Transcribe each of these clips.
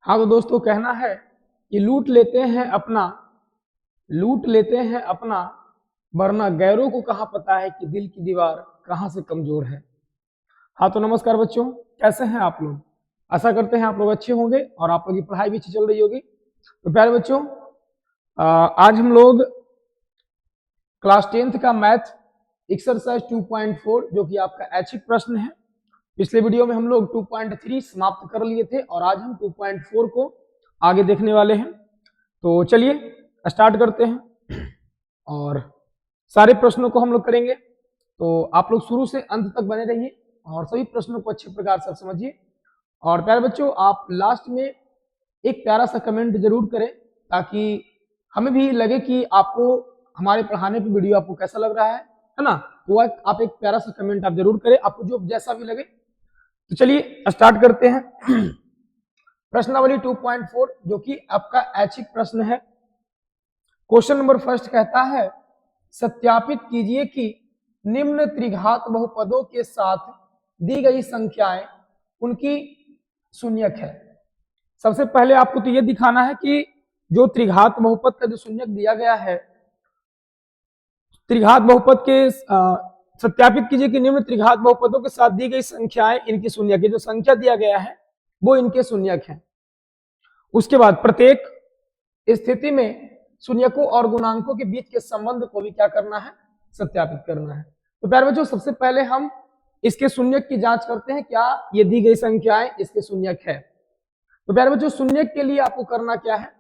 हाँ तो दोस्तों कहना है कि लूट लेते हैं अपना वरना गैरों को कहाँ पता है कि दिल की दीवार कहाँ से कमजोर है। हाँ तो नमस्कार बच्चों, कैसे हैं आप लोग। आशा करते हैं आप लोग अच्छे होंगे और आप लोगों की पढ़ाई भी अच्छी चल रही होगी। तो प्यारे बच्चों, आज हम लोग क्लास 10th का मैथ एक्सरसाइज 2.4 जो कि आपका ऐच्छिक प्रश्न है। पिछले वीडियो में हम लोग 2.3 समाप्त कर लिए थे और आज हम 2.4 को आगे देखने वाले हैं। तो चलिए स्टार्ट करते हैं और सारे प्रश्नों को हम लोग करेंगे। तो आप लोग शुरू से अंत तक बने रहिए और सभी प्रश्नों को अच्छे प्रकार से समझिए। और प्यारे बच्चों, आप लास्ट में एक प्यारा सा कमेंट जरूर करें ताकि हमें भी लगे कि आपको हमारे पढ़ाने पे वीडियो आपको कैसा लग रहा है ना। तो आप एक प्यारा सा कमेंट आप जरूर करें, आपको जो जैसा भी लगे। तो चलिए स्टार्ट करते हैं। प्रश्नावली 2.4 जो कि आपका ऐच्छिक प्रश्न है। क्वेश्चन नंबर फर्स्ट कहता है सत्यापित कीजिए कि निम्न त्रिघात बहुपदों के साथ दी गई संख्याएं उनकी शून्यक है। सबसे पहले आपको तो यह दिखाना है कि जो त्रिघात बहुपद का जो शून्यक दिया गया है, त्रिघात बहुपद के सत्यापित कीजिए कि निम्न त्रिघात बहुपदों के साथ दी गई संख्याएं इनकी शून्यक है। जो संख्या दिया गया है वो इनके शून्यक है। उसके बाद प्रत्येक स्थिति में शून्यकों और गुणांकों के बीच के संबंध को भी क्या करना है, सत्यापित करना है। तो प्यारे बच्चों, सबसे पहले हम इसके शून्यक की जांच करते हैं, क्या ये दी गई संख्याएं इसके शून्यक है। तो प्यारे बच्चों, शून्यक के लिए आपको करना क्या है,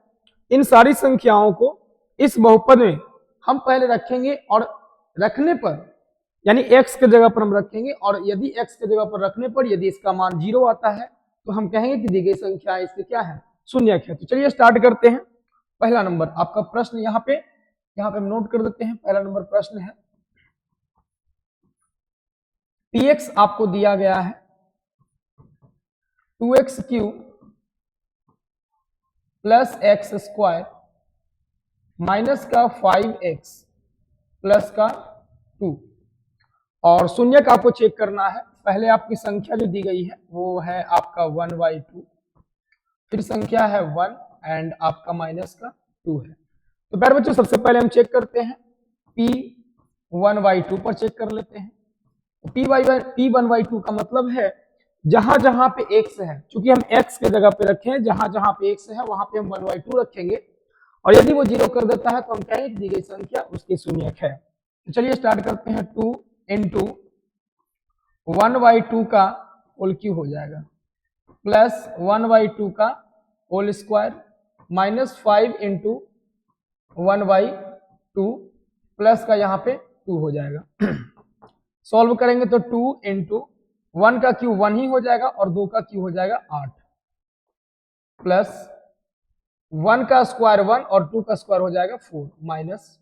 इन सारी संख्याओं को इस बहुपद में हम पहले रखेंगे और रखने पर यानी x के जगह पर हम रखेंगे और यदि x के जगह पर रखने पर यदि इसका मान 0 आता है तो हम कहेंगे कि दी गई संख्या इसके क्या है, शून्यक है। तो चलिए स्टार्ट करते हैं। पहला नंबर आपका प्रश्न यहाँ पे हम नोट कर देते हैं। पहला नंबर प्रश्न है px आपको दिया गया है 2x³ plus x square minus का 5x प्लस का 2 और शून्यक आपको चेक करना है। पहले आपकी संख्या जो दी गई है वो है आपका 1/2, फिर संख्या है 1 एंड आपका माइनस का 2 है। तो प्यारे बच्चों, सबसे पहले हम चेक करते हैं p 1/2 पर चेक कर लेते हैं। p 1/2 का मतलब है जहां जहां पे x है, क्योंकि हम x के जगह पे रखे हैं, जहां जहां पे x है वहां पे हम 1/2 रखेंगे और यदि वो 0 कर देता है तो हम कहेंगे दी गई संख्या उसके शून्यक है। तो चलिए स्टार्ट करते हैं। 2 इंटू 1/2 का होल क्यूब हो जाएगा प्लस 1/2 का whole square minus 5 into 1/2 plus का यहाँ पे 2 हो जाएगा। सॉल्व करेंगे तो 2 इंटू 1 का क्यूब 1 ही हो जाएगा और 2 का क्यूब हो जाएगा 8 प्लस 1 का स्क्वायर 1 और 2 का स्क्वायर हो जाएगा 4 माइनस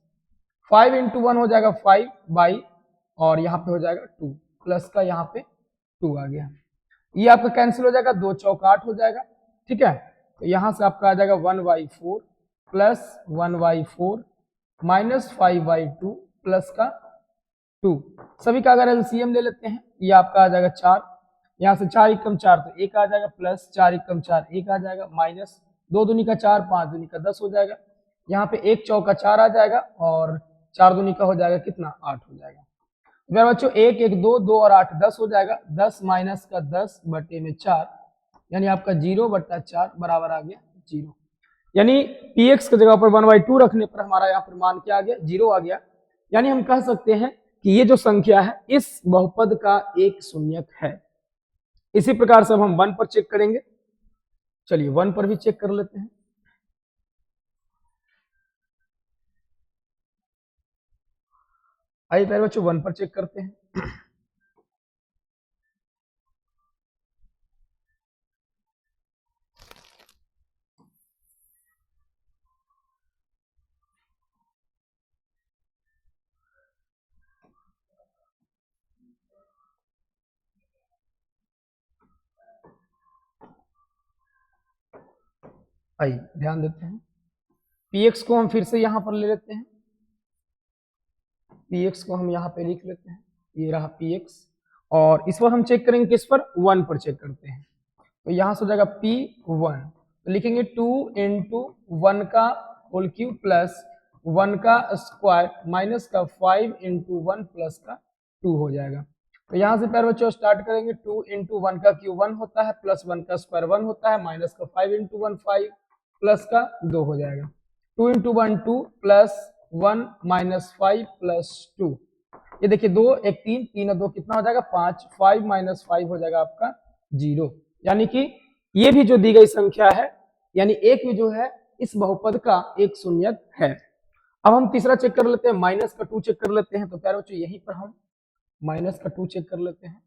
5 इंटू 1 हो जाएगा 5 बाई और यहाँ पे हो जाएगा 2 प्लस का यहाँ पे 2 आ गया। ये आपका कैंसिल हो जाएगा, 2 चौक 8 हो जाएगा। ठीक है, तो यहाँ से आपका आ जाएगा 1/4 प्लस 1/4 माइनस 5/2 प्लस का 2। सभी का अगर एलसीएम ले लेते हैं ये आपका आ जाएगा 4, यहाँ से 4 एकम 4 तो 1 आ जाएगा प्लस 4 एकम 4 1 आ जाएगा माइनस 2 दूनी का 4 5 दूनी का 10 हो जाएगा। यहाँ पे 1 चौका 4 आ जाएगा और 4 दूनी का हो जाएगा कितना, 8 हो जाएगा। मेरे बच्चों 1 1 2 2 और 8 10 हो जाएगा। 10 माइनस का 10 बटे में 4 यानी आपका 0/4 बराबर आ गया 0। यानी px की जगह पर 1/2 रखने पर हमारा यहाँ पर मान क्या आ गया, 0 आ गया। यानी हम कह सकते हैं कि ये जो संख्या है इस बहुपद का एक शून्यक है। इसी प्रकार से हम 1 पर चेक करेंगे। चलिए 1 पर भी चेक कर लेते हैं। आइए पहले बच्चों 1 पर चेक करते हैं। आइए ध्यान देते हैं। px को हम फिर से यहां पर ले लेते हैं। px को हम यहाँ पे लिख लेते हैं, ये रहा px और इस पर हम चेक करेंगे किस पर, 1 पर चेक करते हैं। तो यहाँ से हो जाएगा p1 तो लिखेंगे 2 इंटू 1 का होल क्यूब प्लस 1 का स्क्वायर माइनस का 5 इंटू 1 प्लस का 2 हो जाएगा। तो यहाँ से प्यारे बच्चों स्टार्ट करेंगे। 2 इंटू 1 का क्यूब 1 होता है, प्लस 1 का स्क्वायर 1 होता है, माइनस का 5 इंटू 1 5 प्लस का 2 हो जाएगा। 2 इंटू 1 2 प्लस 1 माइनस 5 प्लस 2, ये देखिए 2 1 3 3 और 2 कितना हो जाएगा 5, 5 माइनस 5 हो जाएगा आपका 0। यानी कि ये भी जो दी गई संख्या है, यानी एक भी जो है इस बहुपद का एक शून्यक है। अब हम तीसरा चेक कर लेते हैं, माइनस का 2 चेक कर लेते हैं। तो प्यारे बच्चों यहीं पर हम माइनस का 2 चेक कर लेते हैं,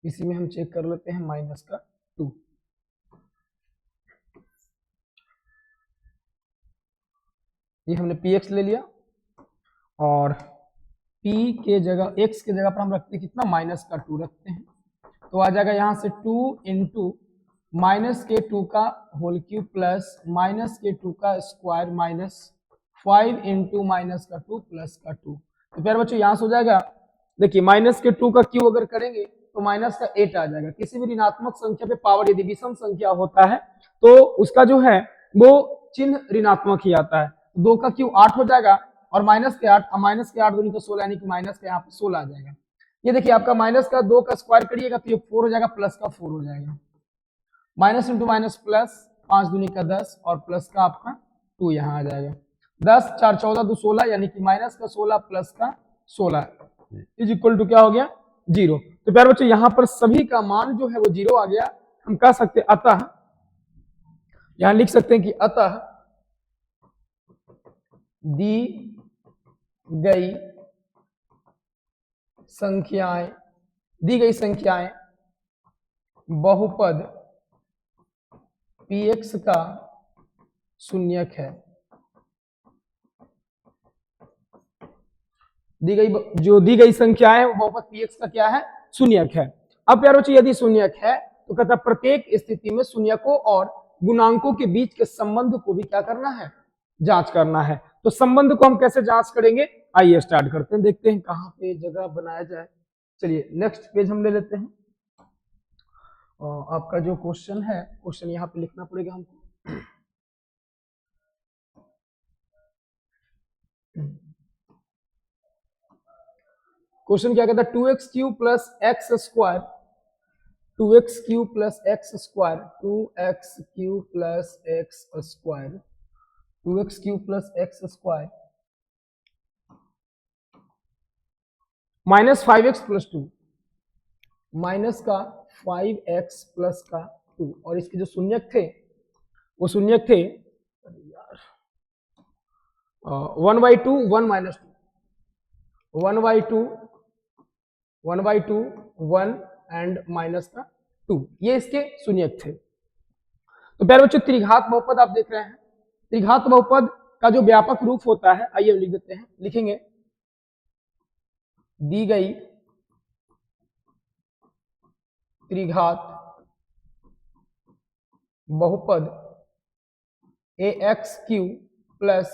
इसी में हम चेक कर लेते हैं माइनस का 2। ये हमने px ले लिया और p के जगह x के जगह पर हम रखते हैं कितना, माइनस का 2 रखते हैं। तो आ जाएगा यहाँ से 2 इंटू माइनस के 2 का होल क्यूब प्लस माइनस के 2 का स्क्वायर माइनस 5 इंटू माइनस का 2 प्लस का 2। तो प्यारे बच्चों यहाँ से हो जाएगा, देखिए माइनस के 2 का क्यूब अगर करेंगे तो माइनस का 8 आ जाएगा। किसी भी ऋणात्मक संख्या पे पावर यदि विषम संख्या होता है तो उसका जो है वो चिन्ह ऋणात्मक ही आता है। 2 का क्यूब 8 हो जाएगा और माइनस के 8 दूनी तो 16, यानी कि माइनस का यहाँ पे 16 आ जाएगा। ये देखिए आपका माइनस का 2 का स्क्वायर करिएगा तो ये 4 हो जाएगा, प्लस का 4 हो जाएगा। माइनस इंटू माइनस प्लस, 5 दूनी का 10 और प्लस का आपका 2 यहाँ आ जाएगा। 10 4 14 2 16, यानी कि माइनस का 16 प्लस का 16 इज इक्वल टू क्या हो गया 0। तो प्यारे बच्चों यहाँ पर सभी का मान जो है वो 0 आ गया। हम कह सकते अतः, यहां लिख सकते हैं कि अतः दी गई संख्याएं बहुपद px का शून्यक है। दी गई संख्याएं बहुपद px का क्या है, शून्यक है। अब प्यारे बच्चों यदि शून्यक है तो कहता है प्रत्येक स्थिति में शून्यकों और गुणांकों के बीच के संबंध को भी क्या करना है, जांच करना है। तो संबंध को हम कैसे जांच करेंगे, आइए स्टार्ट करते हैं, देखते हैं कहां पे जगह बनाया जाए। चलिए नेक्स्ट पेज हम ले लेते हैं। आपका जो क्वेश्चन है, क्वेश्चन यहाँ पे लिखना पड़ेगा हमको। क्वेश्चन क्या कहता है, 2x cube plus x square, 2x cube plus x square, 2x cube plus x square, 2x cube plus x square minus 5x plus 2, minus का 5x प्लस का 2, और इसके जो शून्यक थे वो शून्यक थे 1/2 1 माइनस 2, 1/2 1/2 1 एंड माइनस का 2, ये इसके शून्यक थे। तो प्यारे बच्चों त्रिघात बहुपद आप देख रहे हैं, त्रिघात बहुपद का जो व्यापक रूप होता है, आइए लिख देते हैं, लिखेंगे दी गई त्रिघात बहुपद ax cube plus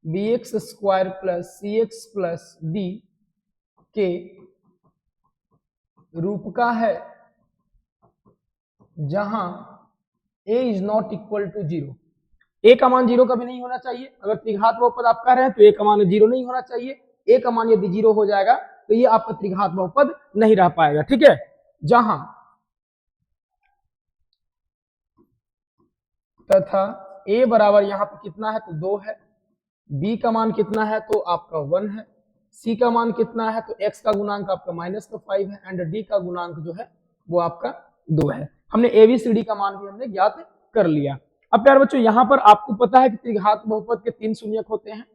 bx square plus cx plus d के रूप का है जहां a is not equal to 0। a का मान 0 कभी नहीं होना चाहिए। अगर त्रिघात बहुपद आप कह रहे हैं तो a का मान 0 नहीं होना चाहिए। a का मान यदि 0 हो जाएगा तो ये आपका त्रिघात बहुपद नहीं रह पाएगा, ठीक है। जहां तथा a बराबर यहां पे कितना है तो 2 है, b का मान कितना है तो आपका 1 है, c का मान कितना है तो x का गुणांक आपका माइनस का 5 है एंड d का गुणांक जो है वो आपका 2 है। हमने ABCD का मान भी हमने ज्ञात कर लिया। अब प्यारे बच्चों यहाँ पर आपको पता है कि त्रिघात बहुपद के 3 शून्यक होते हैं।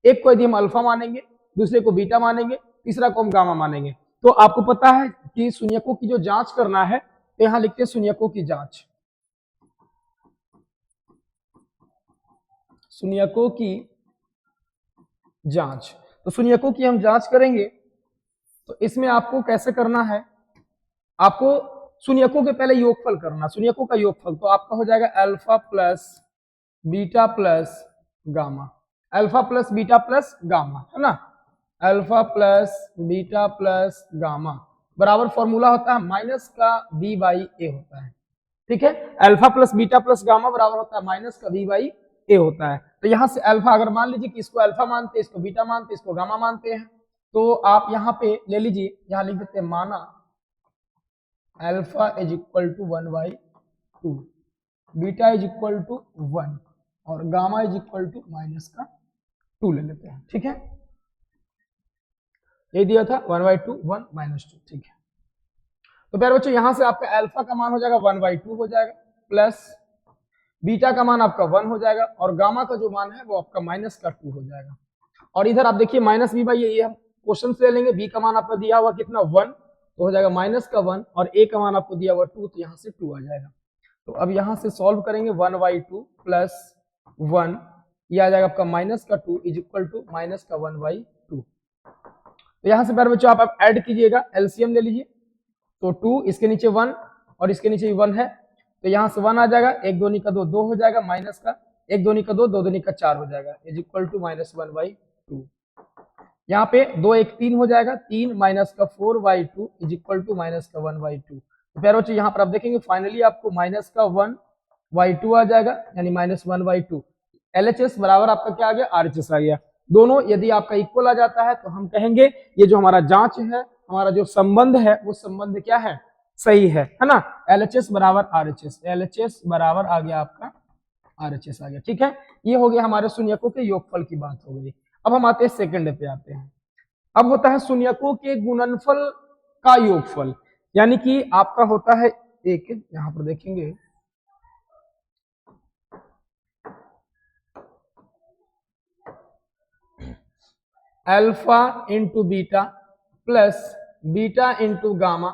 एक को यदि हम अल्फा मानेंगे, दूसरे को बीटा मानेंगे, तीसरा को हम गामा मानेंगे। तो आपको पता है कि शून्यकों की जो जांच करना है तो यहाँ लिखते हैं शून्यकों की जांच, शून्यकों की जांच। तो शून्यकों की हम जांच करेंगे तो इसमें आपको कैसे करना है, आपको शून्यकों के पहले योगफल करना, शून्यकों का योगफल। तो आपका हो जाएगा alpha plus beta plus gamma, alpha plus beta plus gamma, है ना, alpha plus beta plus gamma बराबर फॉर्मूला होता है माइनस का b बाई ए होता है। ठीक है। Alpha plus beta plus gamma बराबर होता है माइनस का v बाई ए होता है। तो यहाँ से अल्फा, अगर मान लीजिए कि इसको अल्फा मानते हैं, इसको बीटा मानते हैं, इसको गामा मानते हैं, तो आप यहाँ पे ले लीजिए, यहाँ लिख देते हैं माना alpha is equal to 1/2, beta is equal to 1 और gamma is equal to minus का 2 ले लेते हैं। ठीक है, ये दिया था 1/2 1 माइनस 2। ठीक है, तो प्यारे बच्चों यहाँ से आपका अल्फा का मान हो जाएगा 1/2 हो जाएगा, प्लस बीटा का मान आपका 1 हो जाएगा और गामा का जो मान है वो आपका माइनस का 2 हो जाएगा। और इधर आप देखिए माइनस बी बाई ये हम क्वेश्चन से ले लेंगे, बी का मान आपका दिया हुआ कितना 1, तो हो जाएगा माइनस का 1 और ए का मान आपको दिया हुआ 2, तो यहाँ से 2 आ जाएगा। तो अब यहाँ से सॉल्व करेंगे 1/2 प्लस 1, ये आ जाएगा आपका माइनस का 2 इज इक्वल टू माइनस का 1/2। तो यहाँ से प्यारे बच्चों आप ऐड कीजिएगा, एलसीएम ले लीजिए, तो 2 इसके नीचे 1 और इसके नीचे 1 है, तो यहाँ से 1 आ जाएगा, 1 2 का 2 2 हो जाएगा, माइनस का 1 2 का 2 2 2 का 4 हो जाएगा इज इक्वल टू माइनस 1/2। यहाँ पे 2 1 3 हो जाएगा, 3 माइनस का 4/2 इज इक्वल टू माइनस का 1/2। तो प्यारे बच्चों यहाँ पर आप देखेंगे फाइनली आपको माइनस का 1/2 आ जाएगा, यानी माइनस 1/2। एलएचएस बराबर आपका क्या आ गया, आरएचएस आ गया। दोनों यदि आपका इक्वल आ जाता है तो हम कहेंगे ये जो हमारा जांच है, हमारा जो संबंध है वो संबंध क्या है, सही है ना। एलएचएस बराबर आरएचएस, एलएचएस बराबर आ गया आपका आरएचएस आ गया। ठीक है, ये हो गया हमारे शून्यकों के योगफल की बात हो गई। अब हम आते हैं सेकंड पे आते हैं। अब होता है शून्यकों के गुणनफल का योगफल, यानी कि आपका होता है एक, यहां पर देखेंगे alpha into beta plus beta into gamma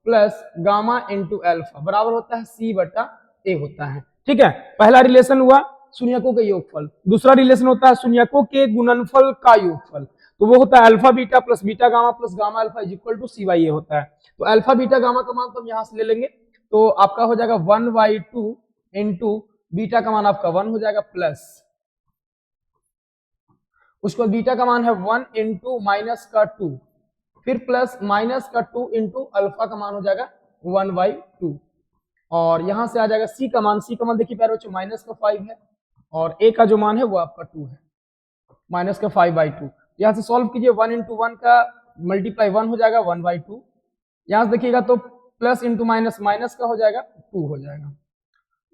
plus gamma into alpha बराबर होता है सी बटा ए होता है। ठीक है, पहला रिलेशन हुआ शून्यकों के योगफल, दूसरा रिलेशन होता है शून्यकों के गुणनफल का योगफल, तो वो होता है alpha beta plus beta gamma plus gamma alpha is equal to c by a होता है। तो अल्फा बीटा गामा का मान तो हम यहाँ से ले लेंगे, तो आपका हो जाएगा 1/2 इंटू बीटा का मान आपका 1 हो जाएगा, प्लस उसको बीटा का मान है 1 इंटू माइनस का 2, फिर प्लस माइनस का 2 इंटू अल्फा का मान हो जाएगा 1/2 और यहां से आ जाएगा सी का मान, सी का मान देखिए प्यारे बच्चों माइनस का 5 है और ए का जो मान है वो आपका 2 है, माइनस का 5/2। यहां से सॉल्व कीजिए, 1 इंटू 1 का मल्टीप्लाई 1 हो जाएगा 1/2, यहां से देखिएगा तो प्लस इंटू माइनस माइनस का हो जाएगा 2 हो जाएगा,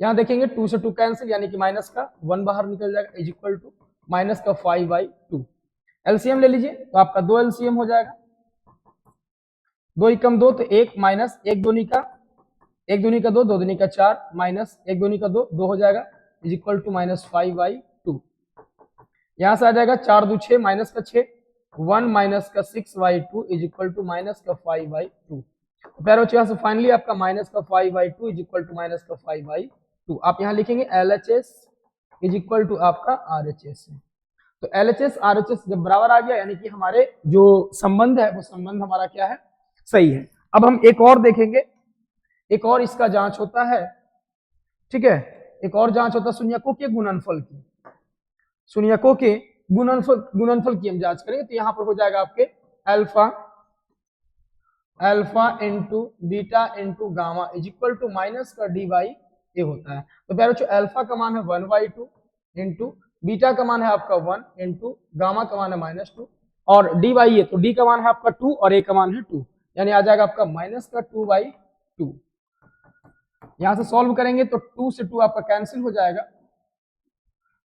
यहाँ देखेंगे 2 से 2 कैंसिल यानी कि माइनस का 1 बाहर निकल जाएगा इज इक्वल टू माइनस का 5/2। एलसीएम ले लीजिए तो आपका 2 एलसीएम हो जाएगा, 2 एकम 2 तो 1 माइनस 1 दूनी का 2 2 दूनी का 4 माइनस 1 दूनी का 2 2 हो जाएगा इज इक्वल टू माइनस 5/2। यहाँ से आ जाएगा 4 2 6 माइनस का 6 1 माइनस का 6/2 इज इक्वल टू माइनस का 5/2। प्यारे बच्चों यहाँ से फाइनली आपका माइनस का 5/2 इज इक्वल टू माइनस का 5/2। आप यहाँ लिखेंगे एलएचएस इज इक्वल टू आपका आरएचएस है। तो एलएचएस आरएचएस जब बराबर आ गया यानी कि हमारे जो संबंध है वो संबंध हमारा क्या है, सही है। अब हम एक और देखेंगे, एक और इसका जांच होता है। ठीक है, एक और जांच होता है शून्यकों के गुणनफल की, शून्यकों के गुणनफल की हम जांच करेंगे। तो यहाँ पर हो जाएगा आपके alpha into beta into gamma is equal to minus का डी बाई ए होता है। तो प्यारे बच्चों अल्फा का मान है 1/2 इंटू बीटा का मान है आपका 1 इंटू गामा का मान है -2 और डी बाई ए, तो डी का मान है आपका 2 और ए का मान है 2, यानी आ जाएगा आपका माइनस का 2/2। यहां से सॉल्व करेंगे तो 2 से 2 आपका कैंसिल हो जाएगा,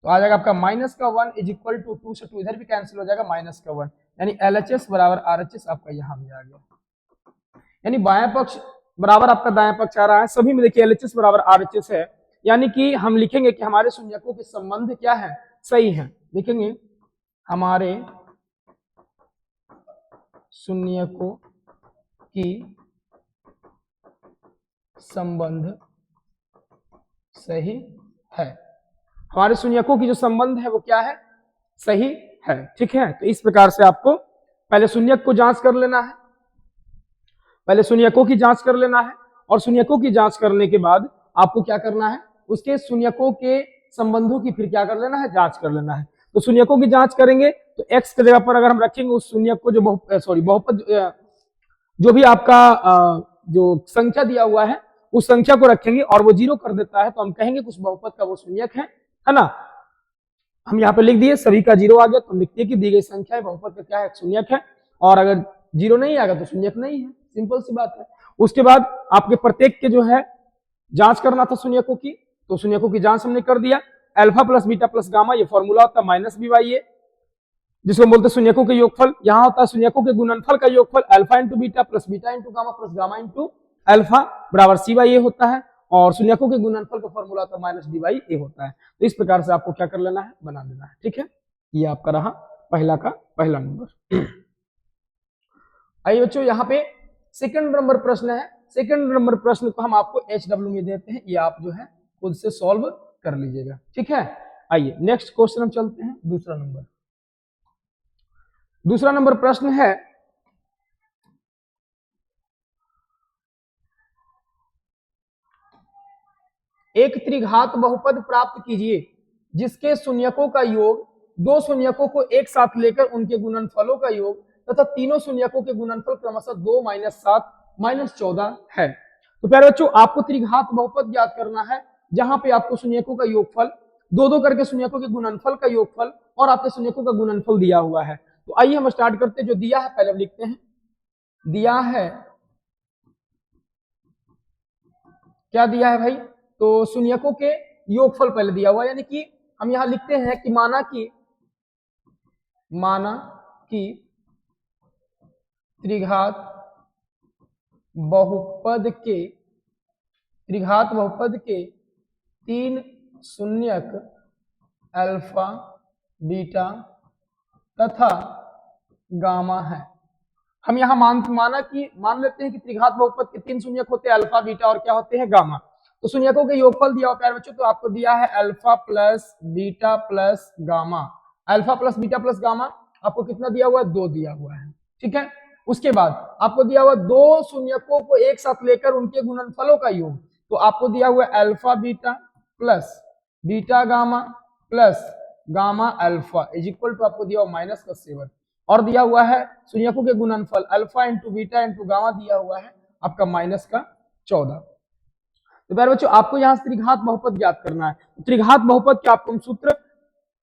तो आ जाएगा आपका माइनस का 1 इज इक्वल टू 2 से 2 इधर भी कैंसिल हो जाएगा माइनस का 1, यानी एलएचएस बराबर आरएचएस आपका यहाँ भी आ गया, यानी बायां पक्ष बराबर आपका दायां पक्ष आ रहा है। सभी में देखिए एलएचएस बराबर आरएचएस है, यानी कि हम लिखेंगे कि हमारे शून्यकों के संबंध क्या है, सही है। लिखेंगे हमारे शून्यकों की संबंध सही है, हमारे शून्यकों की जो संबंध है वो क्या है, सही है। ठीक है, तो इस प्रकार से आपको पहले शून्यक को जांच कर लेना है, पहले शून्यकों की जांच कर लेना है और शून्यकों की जांच करने के बाद आपको क्या करना है, उसके शून्यकों के संबंधों की फिर क्या कर लेना है, जांच कर लेना है। तो शून्यकों की जांच करेंगे तो x की जगह पर अगर हम रखेंगे उस शून्यक को जो बहुपद जो भी आपका जो संख्या दिया हुआ है उस संख्या को रखेंगे और वो 0 कर देता है तो हम कहेंगे कुछ बहुपद का वो शून्यक है ना। हम यहाँ पे लिख दिए, सभी का 0 आ गया तो हम लिखते हैं कि दी गई संख्या है बहुपद का क्या है, शून्यक है। और अगर 0 नहीं आएगा तो शून्यक नहीं है, सिंपल सी बात है। उसके बाद आपके प्रत्येक के जो है जांच करना था शून्यकों की, तो शून्यकों की जांच हमने कर दिया। Alpha plus beta plus gamma, ये फॉर्मूला होता है माइनस बी बाई ए, जिसको बोलते हैं शून्यकों के योगफल। यहाँ होता है शून्यकों के गुणनफल का योगफल, alpha into beta plus beta into gamma plus gamma into alpha बराबर सी बाई ए होता है। और शून्यकों के गुणनफल का फॉर्मूला होता है माइनस डी बाई ए होता है। तो इस प्रकार से आपको क्या कर लेना है, बना देना है। ठीक है, ये आपका रहा पहला का पहला नंबर। आइए बच्चों, यहाँ पे सेकंड नंबर प्रश्न है। सेकंड नंबर प्रश्न को हम आपको HW में देते हैं, ये आप जो है खुद से सॉल्व कर लीजिएगा। ठीक है, आइए नेक्स्ट क्वेश्चन हम चलते हैं। दूसरा नंबर प्रश्न है, एक त्रिघात बहुपद प्राप्त कीजिए जिसके शून्यकों का योग दो शून्यकों को एक साथ लेकर उनके गुणनफलों का योग तथा तीनों शून्यकों के गुणनफल क्रमशः 2 - 7 - 14 है। तो प्यारे बच्चों, आपको त्रिघात बहुपद ज्ञात करना है जहां पे आपको शून्यकों का योगफल, दो दो करके शून्यकों के गुणनफल का योगफल और आपके शून्यकों का गुणनफल दिया हुआ है। तो आइए हम स्टार्ट करते हैं। जो दिया है पहले लिखते हैं, दिया है, क्या दिया है भाई, तो शून्यकों के योगफल पहले दिया हुआ, यानी कि हम यहां लिखते हैं कि माना कि त्रिघात बहुपद के 3 शून्यक अल्फा बीटा तथा गामा है। हम यहां मान लेते हैं कि त्रिघात बहुपद के 3 शून्यक होते हैं, अल्फा बीटा और क्या होते हैं, गामा। तो शून्यकों के योगफल दिया हुआ प्यारे बच्चों, तो आपको दिया है alpha plus beta plus gamma. Alpha plus beta plus gamma आपको कितना दिया हुआ है, 2 दिया हुआ है। ठीक है, उसके बाद आपको दिया हुआ दो शून्यकों को एक साथ लेकर उनके गुणनफलों का योग, तो आपको दिया हुआ alpha beta plus beta gamma plus gamma alpha is equal to आपको दिया हुआ -7 और दिया हुआ है शून्यकों के गुणनफल alpha into beta into gamma दिया हुआ है आपका -14। तो प्यारे बच्चों, आपको यहाँ से त्रिघात बहुपद ज्ञात करना है। त्रिघात बहुपद के आपको सूत्र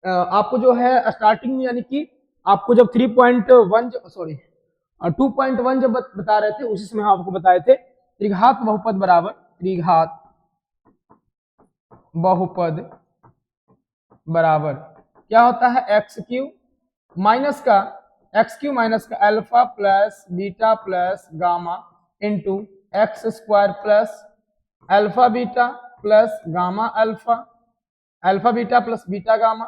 आपको जो है स्टार्टिंग में, यानी कि आपको जब 2.1 जब बता रहे थे उसी समय आपको बताए थे त्रिघात बहुपद बराबर क्या होता है, x³ माइनस का alpha plus beta plus gamma into x² plus alpha beta plus gamma alpha beta plus beta gamma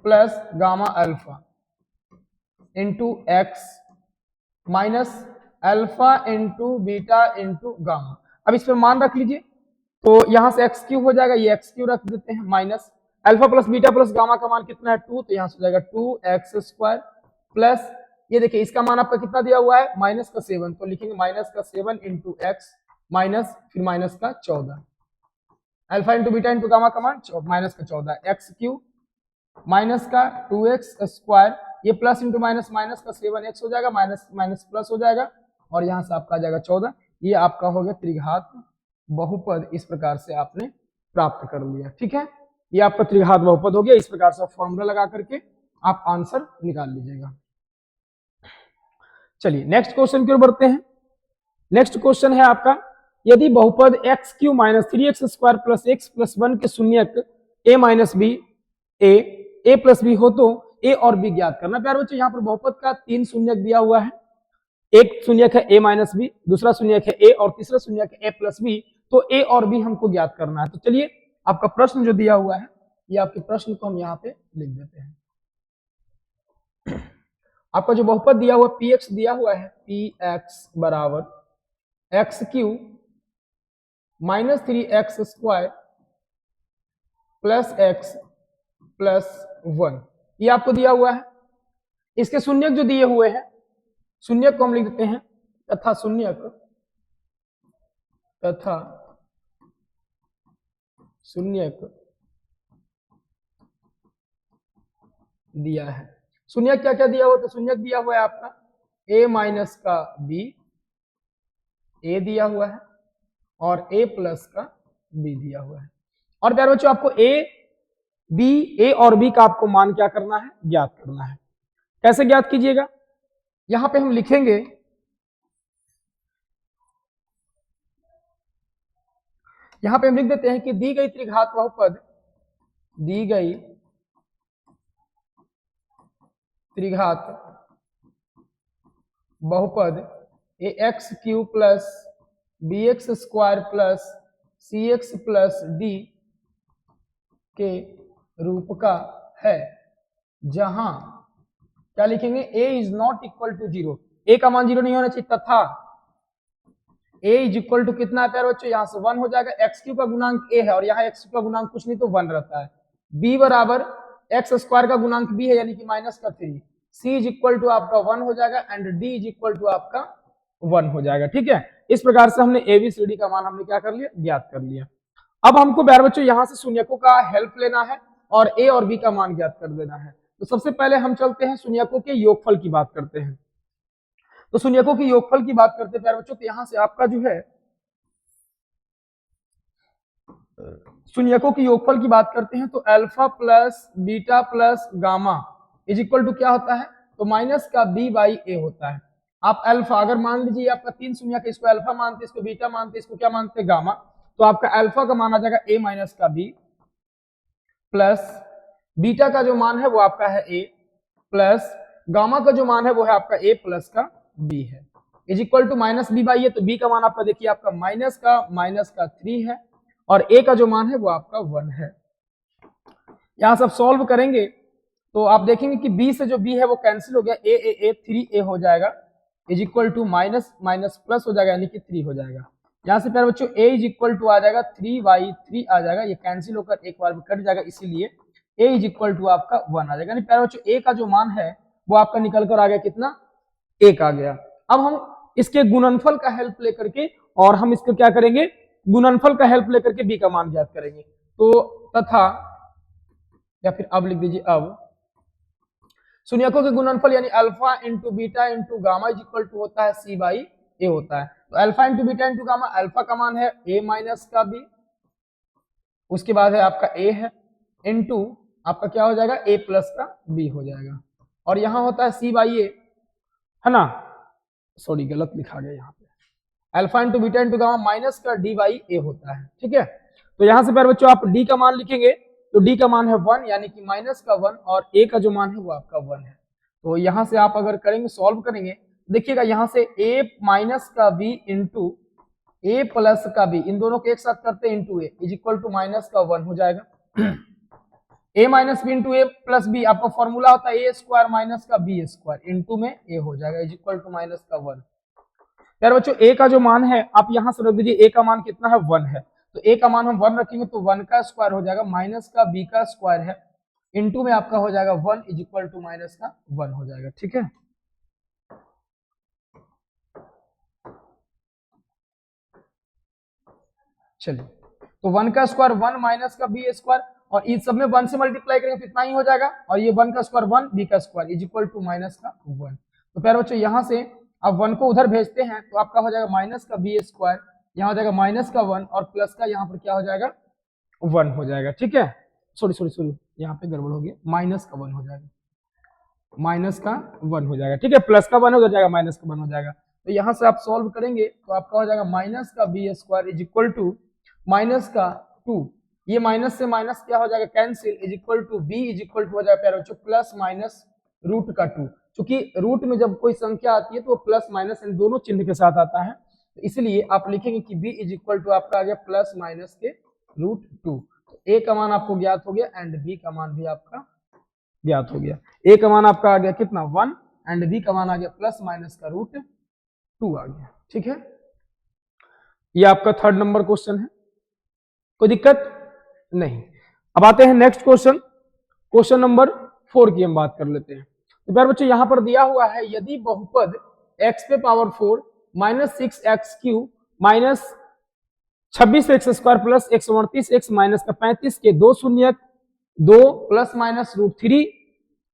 plus gamma alpha into x minus alpha into beta into gamma. अब इस पर मान रख लीजिए, तो यहां से x³ हो जाएगा, ये x³ रख देते हैं, minus alpha plus beta plus gamma का मान कितना है 2, तो यहां से हो जाएगा 2x² प्लस ये देखिए इसका मान आपका कितना दिया हुआ है -7, तो लिखेंगे -7 इंटू x माइनस फिर -14 alpha into beta into gamma का मान -14 x³ माइनस का 2x², ये प्लस इंटू माइनस का 7x हो जाएगा, माइनस प्लस हो जाएगा और यहाँ से आपका आ जाएगा 14। ये आपका हो गया त्रिघात बहुपद। इस प्रकार से आपने प्राप्त कर लिया। ठीक है, ये आपका त्रिघात बहुपद हो गया। इस प्रकार से फॉर्मूला लगा करके आप आंसर निकाल लीजिएगा। चलिए नेक्स्ट क्वेश्चन की ओर बढ़ते हैं। नेक्स्ट क्वेश्चन है आपका, यदि बहुपद x³ - 3x² + x + 1 के शून्यक a प्लस बी हो तो a और b ज्ञात करना। प्यारे बच्चों, यहाँ पर बहुपद का 3 शून्यक दिया हुआ है, एक शून्यक है a - b, दूसरा शून्यक है a और तीसरा शून्यक है a + b, तो a और b हमको ज्ञात करना है। तो चलिए आपका प्रश्न जो दिया हुआ है, ये आपके प्रश्न को हम यहाँ पे लिख देते हैं। आपका जो बहुपद दिया हुआ px दिया हुआ है, px बराबर x³ - 3x² + x + 1, ये आपको दिया हुआ है। इसके शून्यक जो दिए हुए हैं, शून्यक को हम लिख देते हैं तथा शून्यक दिया है। शून्यक क्या क्या दिया हुआ, तो शून्यक दिया हुआ है आपका a - का b, a दिया हुआ है और a प्लस का b दिया हुआ है। और प्यारे बच्चों आपको a और b का आपको मान क्या करना है, ज्ञात करना है। कैसे ज्ञात कीजिएगा, यहां पे हम लिखेंगे यहां पे हम लिख देते हैं कि दी गई त्रिघात बहुपद, दी गई त्रिघात बहुपद ax cube plus bx square plus cx plus d के रूप का है, जहां क्या लिखेंगे, a is not equal to 0, a का मान 0 नहीं होना चाहिए, तथा a इज इक्वल टू कितना है प्यारे बच्चों, यहां से 1 हो जाएगा, एक्स क्यू का गुणांक a है और यहाँ एक्स क्यू का गुणांक कुछ नहीं तो 1 रहता है, b बराबर एक्स स्क्वायर का गुणांक b है यानी कि माइनस का 3, c इज इक्वल टू आपका 1 हो जाएगा and d is equal to आपका 1 हो जाएगा। ठीक है, इस प्रकार से हमने ABCD का मान हमने क्या कर लिया, ज्ञात कर लिया। अब हमको प्यारे बच्चों यहां से शून्यकों का हेल्प लेना है और a और b का मान ज्ञात कर देना है। तो सबसे पहले हम चलते हैं शून्यकों के योगफल की बात करते हैं। तो शून्यकों की योगफल की बात करते हैं प्यारे बच्चों, तो यहां से आपका जो है शून्यकों की योगफल की बात करते हैं, तो alpha plus beta plus gamma is equal to क्या होता है, तो माइनस का b बाई ए होता है। आप अल्फा अगर मान लीजिए आपका 3 शून्य का, इसको अल्फा मानते, इसको बीटा मानते, इसको क्या मानते, गामा, तो आपका अल्फा का मान आ जाएगा a माइनस का b प्लस बीटा का जो मान है वो आपका है a प्लस गामा का जो मान है वो है आपका a प्लस का b है, is equal to minus b by a. तो b का मान आपका देखिए आपका माइनस का 3 है और a का जो मान है वो आपका 1 है। यहां सब सॉल्व करेंगे तो आप देखेंगे कि b से जो b है वो कैंसिल हो गया, a 3a हो जाएगा, is equal to minus minus plus हो जाएगा यानी कि 3 हो जाएगा। यहाँ से प्यारे बच्चों a इज इक्वल टू आ जाएगा 3/3 आ जाएगा, ये कैंसिल होकर एक बार में कट जाएगा, इसीलिए a इज इक्वल टू आपका 1 आ जाएगा। यानी प्यारे बच्चों a का जो मान है वो आपका निकल कर आ गया कितना, 1 आ गया। अब हम इसके गुणनफल का हेल्प लेकर के और हम इसको क्या करेंगे, गुणनफल का हेल्प लेकर के b का मान ज्ञात करेंगे। तो तथा या फिर अब लिख दीजिए, अब शून्यकों के गुणनफल यानी alpha into beta into gamma is equal to होता है c बाई ए होता है। तो alpha into beta into gamma, alpha का मान है a माइनस का b, उसके बाद है आपका a है इंटू आपका क्या हो जाएगा, a प्लस का b हो जाएगा, और यहाँ होता है c बाई ए, है ना, सॉरी गलत लिखा गया यहाँ पे, alpha into beta into gamma minus का d बाई ए होता है। ठीक है, तो यहाँ से प्यारे बच्चों आप d का मान लिखेंगे, तो d का मान है 1 यानी कि माइनस का 1 और a का जो मान है वो आपका 1 है। तो यहाँ से आप अगर करेंगे, सॉल्व करेंगे, देखिएगा यहाँ से a माइनस का b इंटू a प्लस का b, इन दोनों को एक साथ करते हैं into a is equal to minus का 1 हो जाएगा। a minus b into a plus b, आपका फॉर्मूला होता है a स्क्वायर माइनस का b स्क्वायर, इंटू में a हो जाएगा इज इक्वल टू माइनस का 1। यार बच्चों a का जो मान है आप यहाँ से रख दीजिए, a का मान कितना है, 1 है, तो a का मान हम 1 रखेंगे तो 1 का स्क्वायर हो जाएगा, माइनस का b का स्क्वायर है, इंटू में आपका हो जाएगा 1 इज इक्वल टू माइनस का 1 हो जाएगा। ठीक है, चलिए, तो 1 का स्क्वायर 1 माइनस का b स्क्वायर, और इस सब में 1 से मल्टीप्लाई करेंगे तो इतना ही हो जाएगा, और ये 1 का स्क्वायर 1 b का square is equal to minus का 1। तो प्यारे बच्चों यहाँ से अब 1 को उधर भेजते हैं तो आपका हो जाएगा माइनस का b स्क्वायर, यहाँ हो जाएगा माइनस का 1 और प्लस का यहाँ पर क्या हो जाएगा, 1 हो जाएगा। ठीक है, सॉरी यहाँ पे गड़बड़ हो गया, माइनस का 1 हो जाएगा, माइनस का 1 हो जाएगा। ठीक है, प्लस का 1 हो जाएगा, माइनस का 1 हो जाएगा। तो यहाँ से आप सॉल्व करेंगे तो आपका हो जाएगा माइनस का b square is equal to minus का 2, ये माइनस से माइनस क्या हो जाएगा, cancel, is equal to b is equal to हो जाएगा प्यारे बच्चों प्लस माइनस रूट का 2, क्योंकि रूट में जब कोई संख्या आती है तो वो प्लस माइनस इन दोनों चिन्ह के साथ आता है, तो इसलिए आप लिखेंगे कि b इज इक्वल टू आपका आ गया प्लस माइनस के रूट 2। तो a का मान आपको ज्ञात हो गया एंड b का मान भी आपका ज्ञात हो गया। a का मान आपका आ गया कितना, 1 एंड b का मान आ गया प्लस माइनस का रूट 2 आ गया। ठीक है, ये आपका 3rd नंबर क्वेश्चन है, कोई दिक्कत नहीं। अब आते हैं नेक्स्ट क्वेश्चन, क्वेश्चन नंबर 4 की हम बात कर लेते हैं। तो प्यारे बच्चों यहाँ पर दिया हुआ है, यदि बहुपद x पे power 4 minus 6x cube minus 26x square plus 138x minus का 35 के दो शून्यक 2 प्लस माइनस रूट 3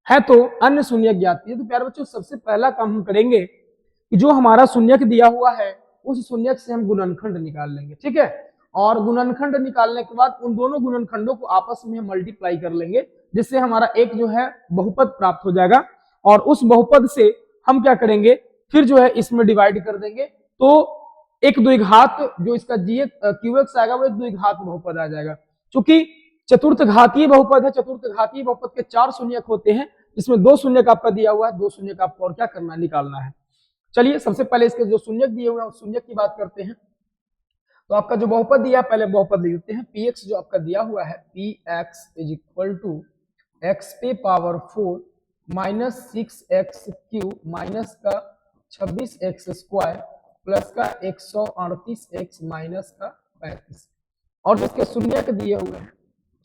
है तो अन्य शून्यक ज्ञात कीजिए। तो प्यारे बच्चों सबसे पहला काम हम करेंगे कि जो हमारा शून्यक दिया हुआ है उस शून्यक से हम गुणनखंड निकाल लेंगे, ठीक है। और गुणनखंड निकालने के बाद उन दोनों गुणनखंडों को आपस में मल्टीप्लाई कर लेंगे, जिससे हमारा एक जो है बहुपद प्राप्त हो जाएगा। और उस बहुपद से हम क्या करेंगे, फिर जो है इसमें डिवाइड कर देंगे, तो एक द्विघात जो इसका क्यूएक्स आएगा वो एक द्विघात बहुपद आ जाएगा। क्योंकि चतुर्थ घातीय बहुपद है, चतुर्थ घातीय बहुपद के 4 शून्यक होते हैं, इसमें 2 शून्यक आपका दिया हुआ है, 2 शून्यक आपको और क्या करना है, निकालना है। चलिए सबसे पहले इसके जो शून्यक दिए हुए हैं उस शून्यक की बात करते हैं। तो आपका जो बहुपद दिया, पहले बहुपद लिख देते हैं। px जो आपका दिया हुआ है, px is equal to x पे power 4 minus 6x cube minus का 26x स्क्वायर प्लस का 138x माइनस का 35। और जिसके शून्यक दिए हुए हैं,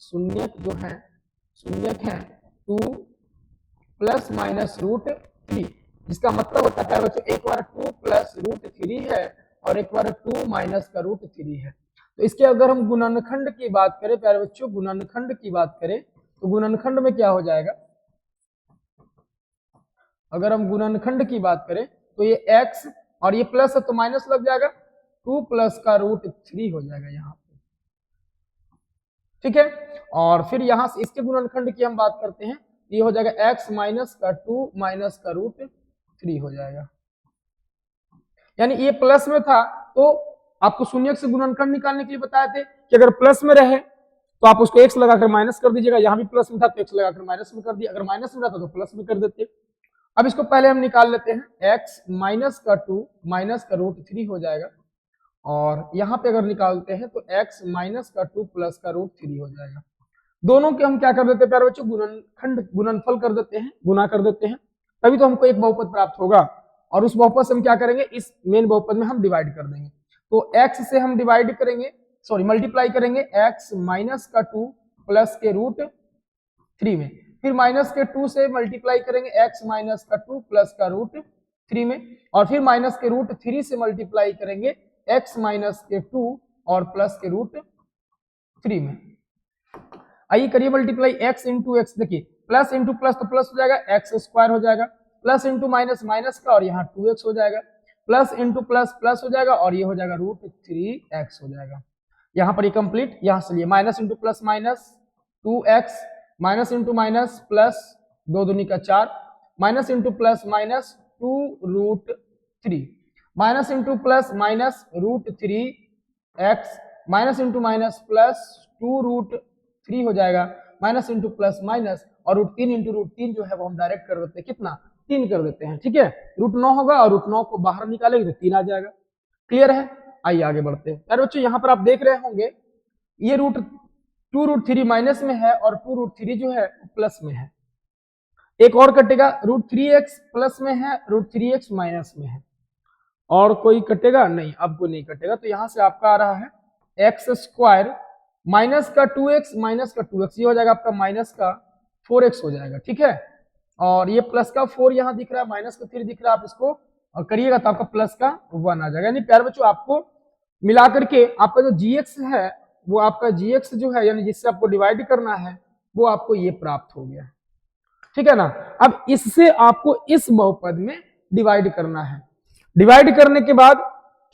शून्यक जो है, शून्यक है 2 प्लस माइनस रूट 3, जिसका मतलब होता है बच्चों एक बार 2 प्लस रूट 3 है और एक बार 2 माइनस का रूट 3 है। तो इसके अगर हम गुणनखंड की बात करें प्यारे बच्चों, गुणनखंड की बात करें तो गुणनखंड में क्या हो जाएगा, अगर हम गुणनखंड की बात करें तो ये x और ये प्लस है तो माइनस लग जाएगा, 2 प्लस का रूट 3 हो जाएगा यहाँ पे, ठीक है। और फिर यहां से इसके गुणनखंड की हम बात करते हैं, ये हो जाएगा x माइनस का 2 माइनस का रूट 3 हो जाएगा। यानी ये प्लस में था तो आपको शून्यक से गुणनखंड निकालने के लिए बताए थे कि अगर प्लस में रहे तो आप उसको x लगाकर माइनस कर दीजिएगा, यहां भी प्लस में था तो x लगाकर माइनस में कर दिया, अगर माइनस में रहता तो प्लस में कर देते। अब इसको पहले हम निकाल लेते हैं, x माइनस का 2 माइनस का रूट 3 हो जाएगा, और यहाँ पे अगर निकालते हैं तो x माइनस का 2 प्लस का रूट 3 हो जाएगा। दोनों के हम क्या कर देते हैं प्यारे बच्चों, गुणनखंड गुणनफल कर देते हैं, गुना कर देते हैं, तभी तो हमको एक बहुपद प्राप्त होगा। और उस बहुपद से हम क्या करेंगे, इस मेन बहुपद में हम डिवाइड कर देंगे। तो x से हम डिवाइड करेंगे, सॉरी मल्टीप्लाई करेंगे x माइनस का 2 प्लस के रूट 3 में, फिर माइनस के 2 से मल्टीप्लाई करेंगे x माइनस का 2 प्लस का रूट 3 में, और फिर माइनस के रूट 3 से मल्टीप्लाई करेंगे x माइनस के 2 और प्लस के रूट 3 में। आइए करिए मल्टीप्लाई, x इंटू एक्स, देखिए प्लस इंटू प्लस तो प्लस हो जाएगा, एक्स स्क्वायर हो जाएगा, प्लस इंटू माइनस माइनस का और यहाँ 2x हो जाएगा, प्लस इंटू प्लस प्लस हो जाएगा और ये हो जाएगा रूट 3x हो जाएगा। यहाँ पर ये कंप्लीट, यहाँ से लिए minus into plus minus 2x, minus into minus plus 2 दूनी का 4, minus into plus minus 2 root 3, minus into plus minus root 3x, minus into minus plus 2 root 3 हो जाएगा, माइनस इंटू प्लस माइनस और रूट 3 इंटू रूट 3 जो है वो हम direct कर देते हैं, कितना 3 कर देते हैं, ठीक है। रूट 9 होगा और रूट 9 को बाहर निकालेंगे तो 3 आ जाएगा। क्लियर है, आइए आगे बढ़ते हैं। यार बच्चों यहाँ पर आप देख रहे होंगे ये रूट 2 रूट 3 माइनस में है और 2 रूट 3 जो है प्लस में है। एक और कटेगा, रूट 3x प्लस में है, रूट 3x माइनस में है, और कोई कटेगा नहीं, अब कोई नहीं कटेगा। तो यहाँ से आपका आ रहा है एक्स स्क्वायर माइनस का 2x माइनस का 2x, ये हो जाएगा आपका माइनस का 4x हो जाएगा, ठीक है। और ये प्लस का 4 यहाँ दिख रहा है, माइनस का 3 दिख रहा है, आप इसको और करिएगा तो आपका प्लस का 1 आ जाएगा। यानी प्यारे बच्चों आपको मिला करके आपका जो gx है वो आपका gx जो है यानी जिससे आपको डिवाइड करना है वो आपको ये प्राप्त हो गया, ठीक है ना। अब इससे आपको इस बहुपद में डिवाइड करना है। डिवाइड करने के बाद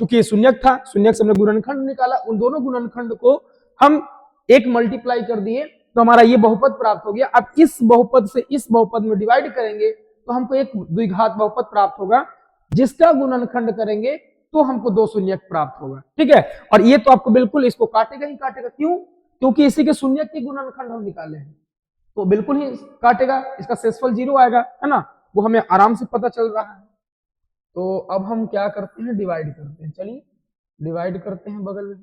क्योंकि ये शून्यक था, शून्यक से हमने गुणनखंड निकाला, उन दोनों गुणनखंड को हम एक मल्टीप्लाई कर दिए तो हमारा ये बहुपद प्राप्त हो गया। अब इस बहुपद से इस बहुपद में डिवाइड करेंगे तो हमको एक द्विघात बहुपद प्राप्त होगा, जिसका गुणनखंड करेंगे तो हमको 2 शून्यक प्राप्त होगा, ठीक है। और ये तो आपको बिल्कुल इसको काटेगा ही काटेगा, क्यों, क्योंकि इसी के शून्यक के गुणनखंड हम निकाले हैं तो बिल्कुल ही काटेगा, इसका शेषफल 0 आएगा, है ना, वो हमें आराम से पता चल रहा है। तो अब हम क्या करते हैं, डिवाइड करते हैं। चलिए डिवाइड करते हैं, बगल में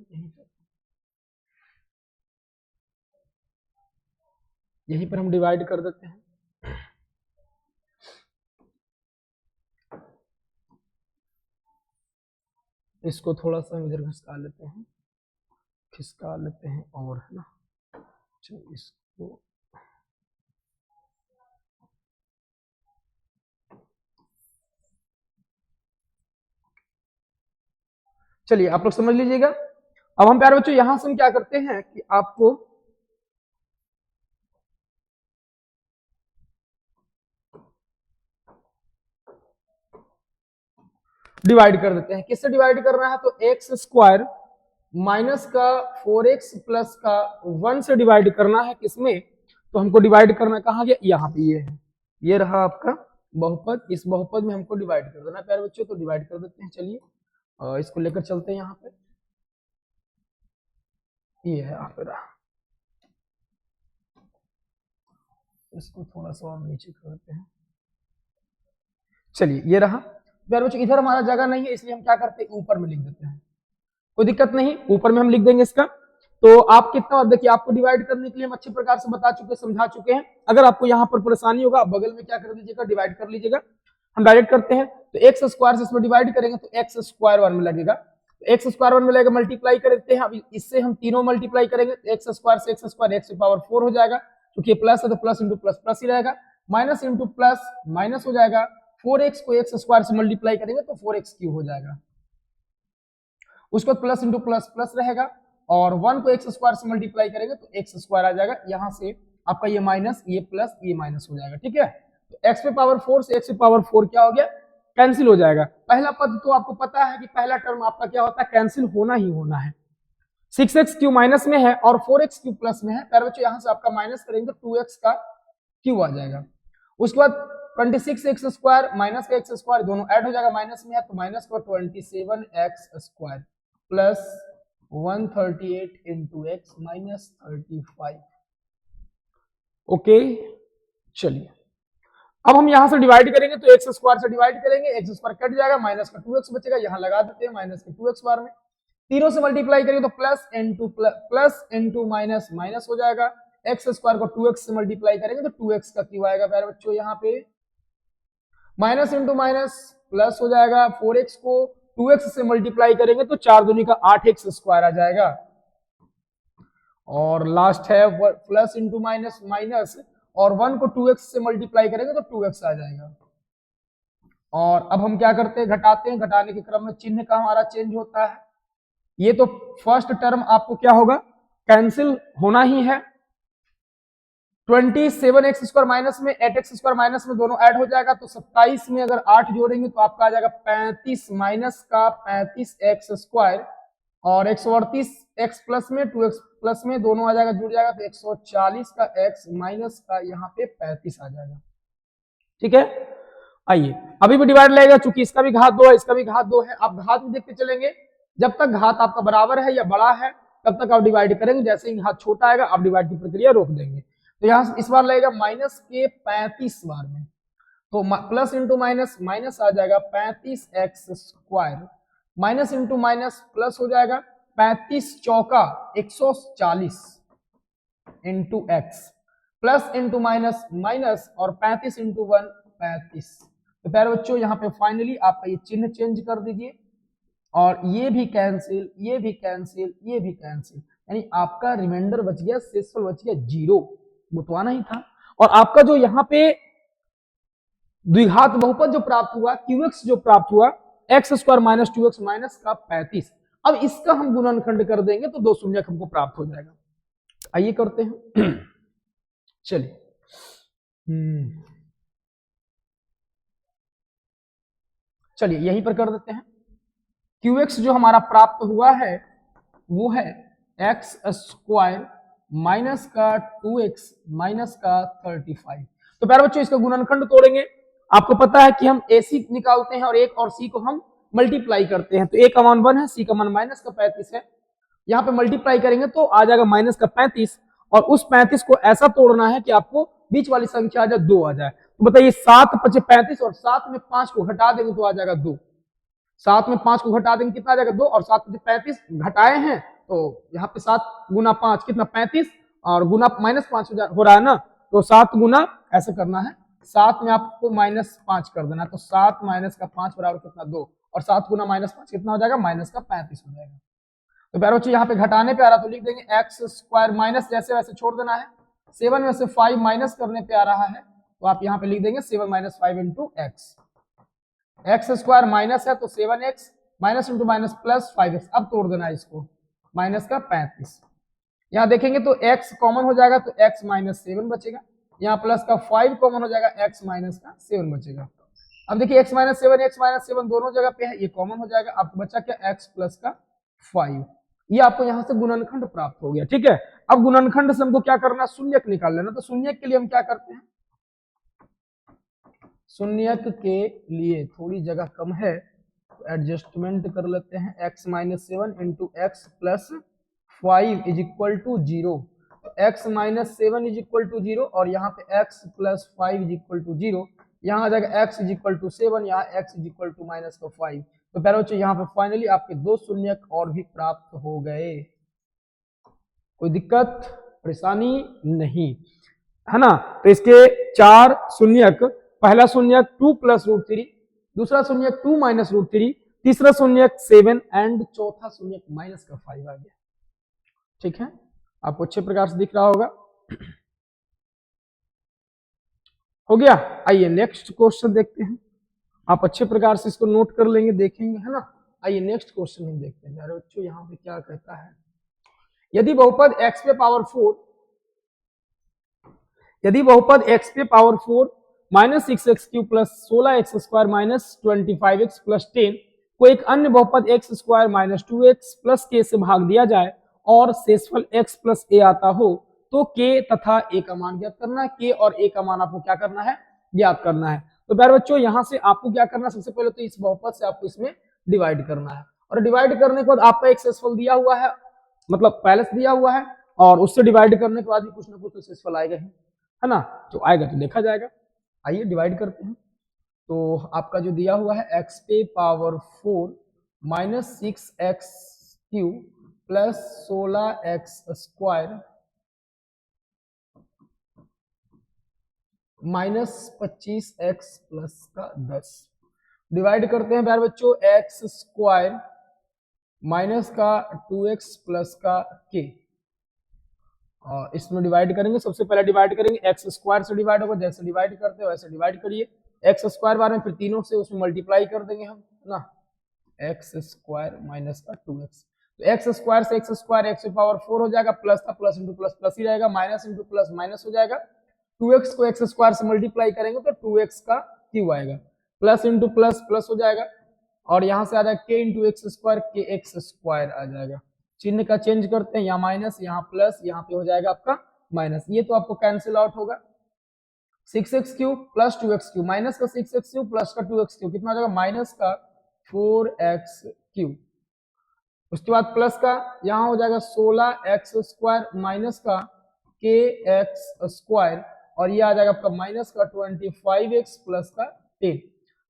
यहीं पर हम डिवाइड कर देते हैं। इसको थोड़ा सा इधर खिसका लेते हैं, खिसका लेते हैं, और है ना, चलिए इसको चलिए आप लोग समझ लीजिएगा। अब हम प्यारे बच्चों यहां से हम क्या करते हैं कि आपको डिवाइड कर देते हैं। किससे डिवाइड करना है? तो एक्स स्क्वायर माइनस का 4x प्लस का 1 से डिवाइड करना है। किसमें? तो हमको डिवाइड करना कहाँ गया? यहाँ पे ये है, ये रहा आपका बहुपद। इस बहुपद में हमको डिवाइड कर देना प्यारे बच्चों, तो डिवाइड कर देते हैं। चलिए इसको लेकर चलते हैं यहाँ पे, ये है यहाँ पे रहा। इसको थोड़ा सा और नीचे कर देते हैं। चलिए ये रहा प्यारे बच्चों। इधर हमारा जगह नहीं है, इसलिए हम क्या करते हैं, ऊपर में लिख देते हैं। कोई दिक्कत नहीं, ऊपर में हम लिख देंगे इसका। तो आप कितना, देखिए आपको डिवाइड करने के लिए हम अच्छी प्रकार से बता चुके, समझा चुके हैं। अगर आपको यहाँ पर परेशानी होगा, आप बगल में क्या कर दीजिएगा, डिवाइड कर लीजिएगा। हम डायरेक्ट करते हैं, तो एक्स स्क्वायर से इसमें डिवाइड करेंगे तो एक्स स्क्वायर 1 में लगेगा। तो एक्स स्क्वायर 1 में लगेगा, मल्टीप्लाई करते हैं। अब इससे हम तीनों मल्टीप्लाई करेंगे, तो एक्स स्क्वायर से एक्स स्क्वायर एक्स की पावर 4 हो जाएगा। क्योंकि प्लस है तो प्लस इंटू प्लस प्लस ही रहेगा, माइनस इंटू प्लस माइनस हो जाएगा। 4x को एक्स स्क्वायर से मल्टीप्लाई करेंगे तो 4x क्यूब हो जाएगा। उसके बाद प्लस इंटू प्लस प्लस रहेगा, और 1 को एक्स स्क्वायर से मल्टीप्लाई करेंगे तो एक्स स्क्वायर आ जाएगा। यहां से आपका ये माइनस, ये प्लस, ये माइनस हो जाएगा। ठीक है, तो एक्स पे पावर 4 से एक्स पे पावर 4 क्या हो गया, कैंसिल हो जाएगा। पहला पद तो आपको पता है कि पहला टर्म आपका क्या होता है, कैंसिल होना ही होना है। 6x क्यू माइनस में है और 4x क्यू प्लस में है। प्यारे बच्चों यहां से आपका माइनस करेंगे तो 2x का क्यू आ जाएगा। उसके बाद 26x स्क्वायर माइनस का एक्स स्क्वायर दोनों ऐड हो जाएगा, माइनस में है तो माइनस का 27x square plus 138 into x minus 35। Okay, चलिए अब हम यहां से डिवाइड करेंगे तो एक्स स्क्वायर से डिवाइड करेंगे, एक्स स्क्वायर कट जाएगा, माइनस का 2x बचेगा, यहां लगा देते हैं माइनस के 2x बार में। तीनों से मल्टीप्लाई करेंगे तो प्लस इंटू माइनस माइनस हो जाएगा। एक्स स्क्वायर को 2x से मल्टीप्लाई करेंगे तो 2x का क्यू आएगा प्यारे बच्चों। यहाँ पे माइनस इंटू माइनस प्लस हो जाएगा। 4x को 2x से मल्टीप्लाई करेंगे तो 4 दूनी का 8x स्क्वायर आ जाएगा। और लास्ट है प्लस इंटू माइनस माइनस, और 1 को 2x से मल्टीप्लाई करेंगे तो 2x आ जाएगा। और अब हम क्या करते हैं, घटाते हैं। घटाने के क्रम में चिन्ह का हमारा चेंज होता है। ये तो फर्स्ट टर्म आपको क्या होगा, कैंसिल होना ही है। 27x स्क्वायर माइनस में 8x स्क्वायर माइनस में दोनों ऐड हो जाएगा, तो 27 में अगर 8 जोड़ेंगे तो आपका आ जाएगा 35 माइनस का 35x स्क्वायर, और 138 x प्लस में 2x प्लस में दोनों आ जाएगा, जुड़ जाएगा, तो 140 का x माइनस का यहाँ पे 35 आ जाएगा। ठीक है, आइए अभी भी डिवाइड लगेगा, चूंकि इसका भी घात 2 है, इसका भी घात 2 है। आप घात में देखते चलेंगे, जब तक घात आपका बराबर है या बड़ा है तब तक आप डिवाइड करेंगे। जैसे ही घात छोटा आएगा आप डिवाइड की प्रक्रिया रोक देंगे। तो यहां इस बार लगेगा माइनस के 35 बार में, तो प्लस इंटू माइनस माइनस आ जाएगा 35x square, minus into minus plus हो जाएगा 35 चौका 140 into x, plus into minus minus, और 35 इंटू 1 35। तो प्यारे बच्चों यहाँ पे फाइनली आपका ये चिन्ह चेंज कर दीजिए, और ये भी कैंसिल, ये भी कैंसिल, ये भी कैंसिल, यानी आपका रिमाइंडर बच गया, शेषफल बच गया 0। बुतवाना ही था। और आपका जो यहाँ पे द्विघात बहुपद जो प्राप्त हुआ, क्यूएक्स जो प्राप्त हुआ, x square minus 2x minus का 35। अब इसका हम गुणनखंड कर देंगे तो 2 शून्य हमको प्राप्त हो जाएगा। आइए करते हैं। चलिए चलिए यहीं पर कर देते हैं। क्यूएक्स जो हमारा प्राप्त हुआ है वो है एक्स स्क्वायर माइनस का 2x माइनस का 35। तो प्यारे बच्चों इसका गुणनखंड तोड़ेंगे। आपको पता है कि हम AC निकालते हैं और एक और C को हम मल्टीप्लाई करते हैं। तो A का मान 1 है, C का मान माइनस का 35 है। यहाँ पे मल्टीप्लाई करेंगे तो आ जाएगा माइनस का 35, और उस 35 को ऐसा तोड़ना है कि आपको बीच वाली संख्या आ जाए 2 आ जाए। तो बताइए 7 × 35, और 7 में 5 को घटा देंगे तो आ जाएगा 2। 7 में 5 को घटा देंगे कितना आ जाएगा 2, और 7 × 35 घटाए हैं तो यहाँ पे 7 × 5 कितना 35, और गुना -5 हो रहा है ना, तो 7 गुना ऐसे करना है, 7 में आपको -5 कर देना, तो 7 माइनस का 5 बराबर कितना 2, और 7 गुना -5 कितना हो जाएगा माइनस का 35 हो जाएगा। तो प्यारे बच्चों यहाँ पे घटाने पे आ रहा तो लिख देंगे एक्स स्क्वायर माइनस जैसे वैसे छोड़ देना है। 7 में से 5 माइनस करने पे आ रहा है तो आप यहाँ पे लिख देंगे 7 - 5 into x. X square minus है तो 7x minus into minus plus 5x। अब तोड़ देना है इसको, माइनस का 35। यहाँ देखेंगे तो x कॉमन हो जाएगा तो x - 7 बचेगा, यहाँ प्लस का 5 कॉमन हो जाएगा, x - का 7 बचेगा। अब देखिए x माइनस सेवन दोनों जगह पे है, ये कॉमन हो जाएगा, आपको बचा क्या x प्लस का 5। ये आपको यहां से गुणनखंड प्राप्त हो गया। ठीक है, अब गुणनखंड से हमको क्या करना है, शून्यक निकाल लेना। तो शून्यक के लिए हम क्या करते हैं, शून्यक के लिए थोड़ी जगह कम है तो एडजस्टमेंट कर लेते हैं, x minus seven into x plus 5 is equal to 0। X minus seven is equal to 0 और यहाँ पे x plus 5 is equal to 0। यहाँ आ जाएगा x इज इक्वल टू 7, यहाँ x is equal to minus का 5। तो प्यारे बच्चों यहाँ पे फाइनली आपके दो शून्यक और भी प्राप्त हो गए। कोई दिक्कत परेशानी नहीं है ना। तो इसके चार शून्यक, पहला शून्यक 2 प्लस रूट 3, दूसरा शून्यक 2 माइनस रूट 3, तीसरा शून्यक 7 एंड चौथा शून्यक माइनस का 5 आ गया। ठीक है, आपको अच्छे प्रकार से दिख रहा होगा। हो गया, आइए नेक्स्ट क्वेश्चन देखते हैं। आप अच्छे प्रकार से इसको नोट कर लेंगे, देखेंगे, है ना। आइए नेक्स्ट क्वेश्चन हम देखते हैं। यार बच्चों यहाँ पे क्या कहता है, यदि बहुपद x पे पावर 4, यदि बहुपद x पे power 4 minus 6x cube plus 16x square minus 25x plus 10 को एक अन्य बहुपद x square minus 2x plus k से भाग दिया जाए और शेषफल x प्लस a आता हो, तो k तथा a का मान ज्ञात करना है। k और a का मान आपको क्या करना है, ज्ञात करना है। तो प्यारे बच्चों यहाँ से आपको क्या करना है, सबसे पहले तो इस बहुपद से आपको इसमें डिवाइड करना है, और डिवाइड करने के बाद आपका एक शेषफल दिया हुआ है, मतलब पहले से दिया हुआ है, और उससे डिवाइड करने के बाद भी कुछ ना कुछ तो शेषफल आएगा ही, है ना। जो आएगा तो देखा जाएगा। आइए डिवाइड करते हैं। तो आपका जो दिया हुआ है x पे power 4 minus 6x cube plus 16x square minus 25x plus का 10 डिवाइड करते हैं प्यारे बच्चों x स्क्वायर माइनस का 2x प्लस का k, और इसमें डिवाइड करेंगे। सबसे पहले डिवाइड करेंगे, एक्स स्क्वायर से डिवाइड होगा, जैसे डिवाइड करते हो वैसे डिवाइड करिए। एक्स स्क्वायर बार में फिर तीनों से उसमें मल्टीप्लाई कर देंगे हम, है ना। एक्स स्क्वायर माइनस का 2x, तो एक्स स्क्वायर से एक्स स्क्वायर एक्स पावर 4 हो जाएगा, प्लस था प्लस इंटू प्लस प्लस ही रहेगा, माइनस इंटू प्लस माइनस हो जाएगा। 2x को एक्स स्क्वायर से मल्टीप्लाई करेंगे तो 2x का क्यूब आएगा, प्लस इंटू प्लस प्लस हो जाएगा, और यहाँ से आ जाएगा k इंटू एक्स स्क्वायर, के एक्स स्क्वायर आ जाएगा। चिन्ह का चेंज करते हैं, यहाँ माइनस यहाँ प्लस, यहाँ पे हो जाएगा आपका माइनस, ये तो आपको कैंसिल आउट होगा। 6x cube plus 2x cube minus का 6x क्यूब प्लस का 2x क्यूब कितना हो जाएगा, माइनस का 4x क्यूब। उसके बाद प्लस का यहाँ हो जाएगा 16x स्क्वायर माइनस का kx स्क्वायर, और ये आ जाएगा आपका माइनस का 25x प्लस का 10,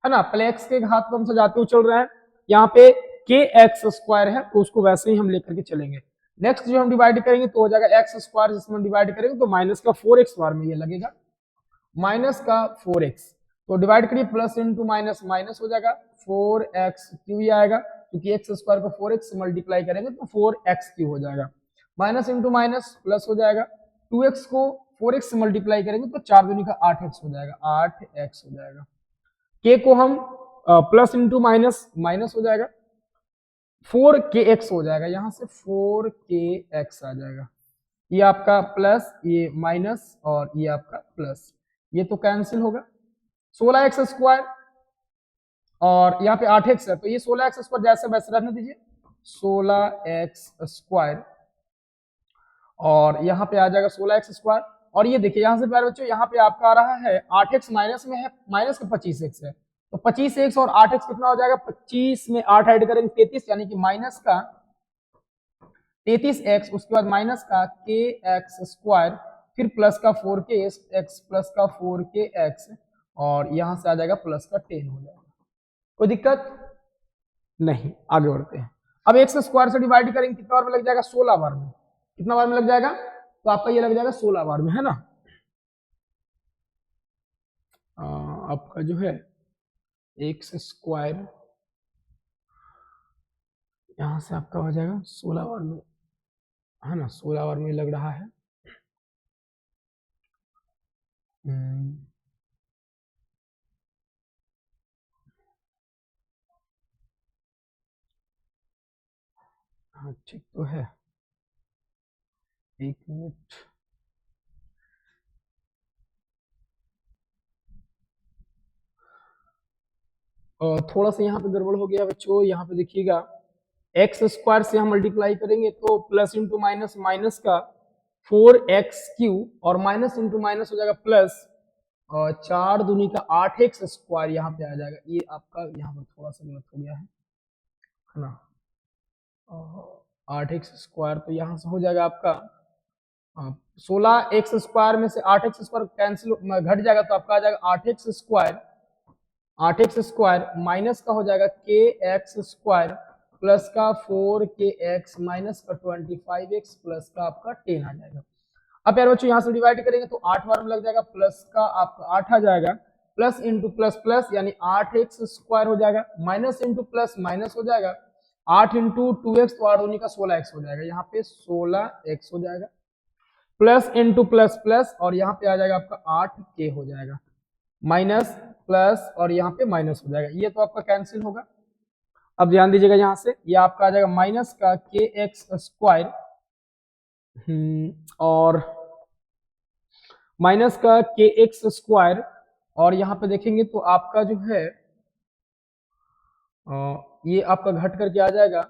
है ना। पहले x के घात को हम सजाते हुए चल रहे हैं, यहाँ पे kx स्क्वायर है तो उसको वैसे ही हम लेकर के चलेंगे। नेक्स्ट जो हम डिवाइड करेंगे तो हो जाएगा x स्क्वायर, जिसमें डिवाइड करेंगे तो माइनस का 4x बार में ये लगेगा, माइनस का 4x, तो डिवाइड करिए, प्लस इंटू माइनस माइनस हो जाएगा, 4x क्यू ही आएगा, क्योंकि x स्क्वायर को 4x से मल्टीप्लाई करेंगे तो 4x क्यू हो जाएगा, माइनस इंटू माइनस प्लस हो जाएगा, 2x को 4x से मल्टीप्लाई करेंगे तो 4 दूनी का 8x हो जाएगा, 8x हो जाएगा। k को हम प्लस इंटू माइनस माइनस हो जाएगा, 4kx हो जाएगा, यहां से 4kx आ जाएगा, ये आपका प्लस, ये माइनस, और ये आपका प्लस, ये तो कैंसिल होगा। 16x स्क्वायर और यहाँ पे 8x है, तो ये 16x स्क्वायर जैसे वैसे रहने दीजिए, 16x स्क्वायर, और यहाँ पे आ जाएगा 16x स्क्वायर, और ये देखिए यहाँ से प्यारे बच्चों यहाँ पे आपका आ रहा है 8x माइनस में है, माइनस का 25x है, तो 25x और 8x कितना हो जाएगा, 25 में 8 ऐड करेंगे 33, यानी कि माइनस का 33x, उसके बाद माइनस का kx स्क्वायर, फिर प्लस का 4kx प्लस का 4kx, और यहां से आ जाएगा प्लस का 10 हो जाएगा। कोई दिक्कत नहीं, आगे बढ़ते हैं। अब एक्स स्क्वायर से डिवाइड करेंगे कितना बार में लग जाएगा, 16 बार में, कितना बार में लग जाएगा, तो आपका ये लग जाएगा 16 बार में, है ना। आपका जो है एक्स स्क्वायर यहां से आपका हो जाएगा 16 बार में, है ना, 16 बार में लग रहा है। हाँ ठीक तो है, एक मिनट, थोड़ा सा यहाँ पे गड़बड़ हो गया बच्चों। यहाँ पे देखिएगा एक्स स्क्वायर से हम मल्टीप्लाई करेंगे तो प्लस इंटू माइनस, माइनस का 4x³ और माइनस इंटू माइनस हो जाएगा प्लस, और 4 दूनी का 8x स्क्वायर यहाँ पे आ जाएगा। ये आपका यहाँ पर थोड़ा सा गलत हो गया है ना, 8x स्क्वायर तो यहाँ से हो जाएगा आपका 16x स्क्वायर में से 8x स्क्वायर कैंसिल घट जाएगा तो आपका आ जाएगा 8x square, 8x square minus का हो जाएगा kx स्क्वायर प्लस का 4kx माइनस का 25x प्लस का आपका 10 आ जाएगा। अब यार बच्चों यहाँ से डिवाइड करेंगे तो 8 बार में लग जाएगा, प्लस का आपका 8 आ जाएगा, प्लस इंटू प्लस प्लस यानी 8x स्क्वायर हो जाएगा, माइनस इंटू प्लस माइनस हो जाएगा, 8 इंटू 2x तो 8 दूनी का 16x हो जाएगा, यहाँ पे 16x हो जाएगा, प्लस इंटू प्लस प्लस और यहाँ पे आ जाएगा आपका 8k हो जाएगा, माइनस प्लस और यहाँ पे माइनस हो जाएगा। ये तो आपका कैंसिल होगा। अब ध्यान दीजिएगा यहाँ से ये आपका आ जाएगा माइनस का kx स्क्वायर और माइनस का kx स्क्वायर, और यहाँ पे देखेंगे तो आपका जो है ये आपका घट करके आ जाएगा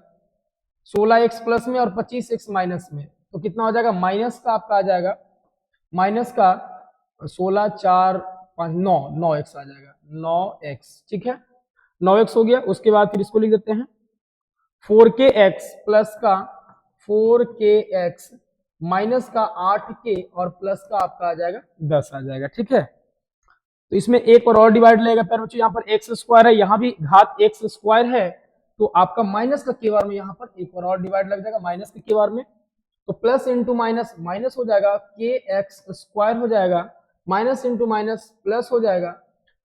16x प्लस में और 25x माइनस में, तो कितना हो जाएगा माइनस का आपका आ जाएगा माइनस का 16 4 5 9 9x आ जाएगा 9x, ठीक है 9x हो गया। उसके बाद फिर इसको लिख देते हैं 4kx प्लस का 4kx माइनस का 8k और प्लस का आपका आ जाएगा 10 आ जाएगा, ठीक है। तो इसमें एक और डिवाइड लगेगा प्यारे बच्चों, यहाँ पर x स्क्वायर है, यहाँ भी घात x स्क्वायर है, तो आपका माइनस का के बार में यहाँ पर एक और डिवाइड लग जाएगा माइनस के बार में, तो प्लस इंटू माइनस माइनस हो जाएगा kx स्क्वायर हो जाएगा, माइनस इंटू माइनस प्लस हो जाएगा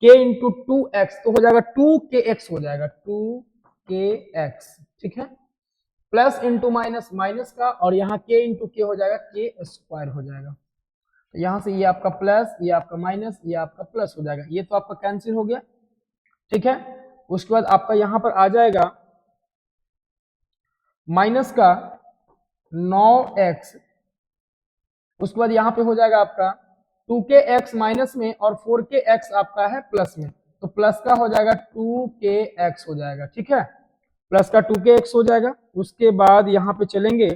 k इंटू 2x तो हो जाएगा 2kx हो जाएगा 2kx, ठीक है, प्लस इंटू माइनस माइनस का और यहाँ k इंटू के हो जाएगा k स्क्वायर हो जाएगा। तो यहाँ से ये आपका प्लस, ये आपका माइनस, ये आपका प्लस हो जाएगा, ये तो आपका कैंसिल हो गया, ठीक है। उसके बाद आपका यहाँ पर आ जाएगा माइनस का 9x, उसके बाद यहाँ पे हो जाएगा आपका 2kx माइनस में और 4kx आपका है प्लस में, तो प्लस का हो जाएगा 2kx हो जाएगा, ठीक है, प्लस का 2kx हो जाएगा। उसके बाद यहाँ पे चलेंगे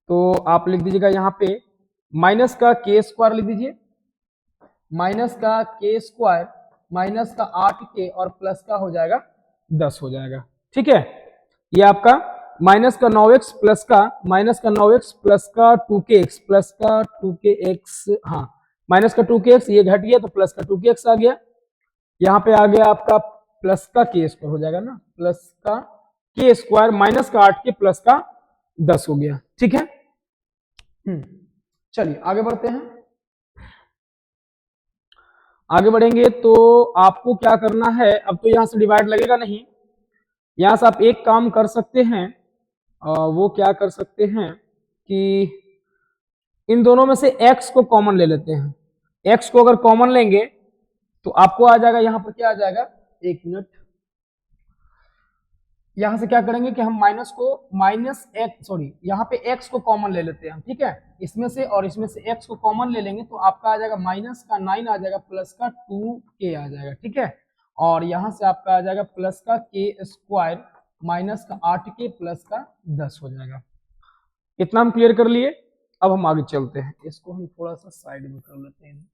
तो आप लिख दीजिएगा यहाँ पे माइनस का k स्क्वायर लिख दीजिए, माइनस का k स्क्वायर माइनस का 8k और प्लस का हो जाएगा 10 हो जाएगा, ठीक है। ये आपका माइनस का 9x प्लस का माइनस का 9x प्लस का 2kx प्लस का 2kx, हाँ माइनस का 2kx ये घट गया तो प्लस का 2kx आ गया, यहाँ पे आ गया आपका प्लस का k स्क्वायर हो जाएगा ना, प्लस का k स्क्वायर माइनस का 8k प्लस का 10 हो गया, ठीक है। चलिए आगे बढ़ते हैं। आगे बढ़ेंगे तो आपको क्या करना है, अब तो यहां से डिवाइड लगेगा नहीं, यहां से आप एक काम कर सकते हैं, वो क्या कर सकते हैं कि इन दोनों में से x को कॉमन ले लेते हैं। x को अगर कॉमन लेंगे तो आपको आ जाएगा यहाँ पर क्या आ जाएगा, एक मिनट, यहां से क्या करेंगे कि हम यहाँ पे x को कॉमन ले लेते हैं, ठीक है, इसमें से और इसमें से x को कॉमन ले लेंगे तो आपका आ जाएगा माइनस का 9 आ जाएगा प्लस का 2k आ जाएगा, ठीक है, और यहां से आपका आ जाएगा प्लस का k स्क्वायर माइनस का 8k प्लस का 10 हो जाएगा। इतना हम क्लियर कर लिए। अब हम आगे चलते हैं, इसको हम थोड़ा सा साइड में कर लेते हैं।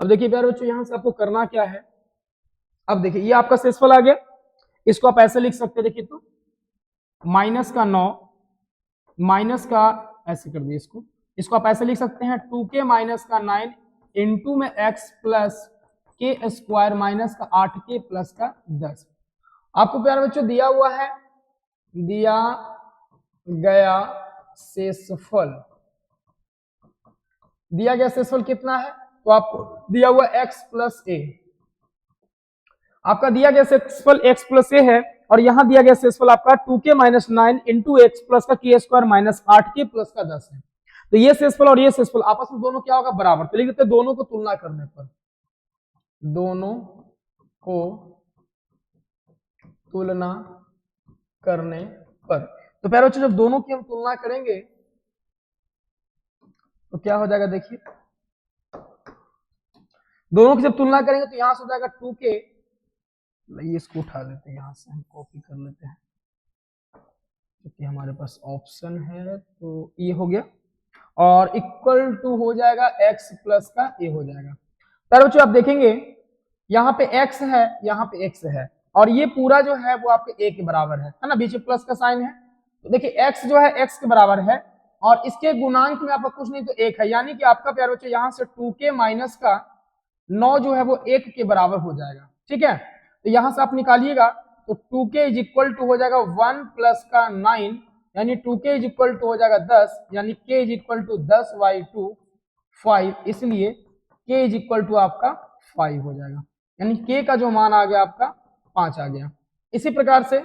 अब देखिए प्यारे बच्चों यहां से आपको करना क्या है, अब देखिए ये आपका शेषफल आ गया, इसको आप ऐसे लिख सकते हैं, देखिए तो माइनस का 9 माइनस का, ऐसे कर दिए इसको आप ऐसे लिख सकते हैं 2k माइनस का 9 इंटू में x plus k square minus का 8k प्लस का 10। आपको प्यारे बच्चों दिया हुआ है, दिया गया शेषफल, दिया गया शेषफल कितना है, तो आपको दिया हुआ x प्लस a, आपका दिया गया शेषफल x प्लस a है, और यहां दिया गया शेषफल आपका 2k minus 9 into x plus का k square minus 8k plus का 10 है। तो ये शेषफल और ये शेषफल आपस में दोनों क्या होगा, बराबर, तो लिख देते हैं दोनों को तुलना करने पर, दोनों को तुलना करने पर, तो प्यारे बच्चों जब दोनों की हम तुलना करेंगे तो क्या हो जाएगा, देखिए दोनों की जब तुलना करेंगे तो यहां से हो जाएगा 2k, ये इसको उठा लेते हैं, यहां से हम कॉपी कर लेते हैं क्योंकि हमारे पास ऑप्शन है, तो ये हो गया और इक्वल टू हो जाएगा x प्लस का a हो जाएगा। तो बच्चों आप देखेंगे यहाँ पे x है, यहाँ पे x है और ये पूरा जो है वो आपके a के बराबर है ना, बीच में प्लस का साइन है। तो देखिए x जो है x के बराबर है और इसके गुणांक में आपका कुछ नहीं तो 1 है, यानी कि आपका प्यारे बच्चों यहाँ से 2k माइनस का 9 जो है वो 1 के बराबर हो जाएगा। ठीक है, तो यहां से आप निकालिएगा तो 2k इज इक्वल टू हो जाएगा 1 प्लस का 9, यानी 2k इज इक्वल टू हो जाएगा 10, यानी k इज इक्वल टू 10/2 5, इसलिए k इज इक्वल टू आपका 5 हो जाएगा, यानी k का जो मान आ गया आपका 5 आ गया। इसी प्रकार से